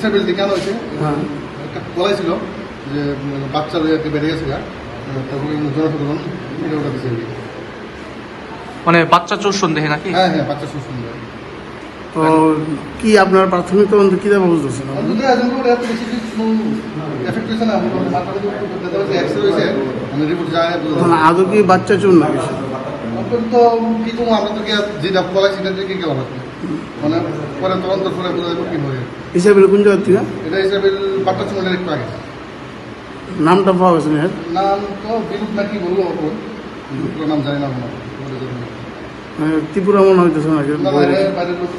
ইসরাবেল থেকে আনা হয়েছে। একটা বলাই ছিল যে বাচ্চা লইয়া বেড়ে গেছে, তারপরে জনসাধারণ ওটা দিচ্ছে। মানে বাচ্চা চোর সন্দেহে নাকি? হ্যাঁ হ্যাঁ, বাচ্চা চোর সন্দেহ। তো কি আপনার প্রাথমিক তদন্ত কি দেওয়া বুঝতেছেন? আদৌ কি বাচ্চা চোর নাকি? তো কি করবো, আমরা তো যেটা বলাই সেটা কি গেলাম মানে পরে তদন্ত করে বোঝা যাবে কি হবে। ইসরাবেল কোন জায়গার থেকে? এটা ইসরাবেল বাচ্চা চুমের একটু আগে। নামটা পাওয়া গেছে না? নাম তো বিরূপ না কি বলবো, নাম জানি না। ত্রিপুরা মনে হইতেছে নাকি? বাইরের লোক।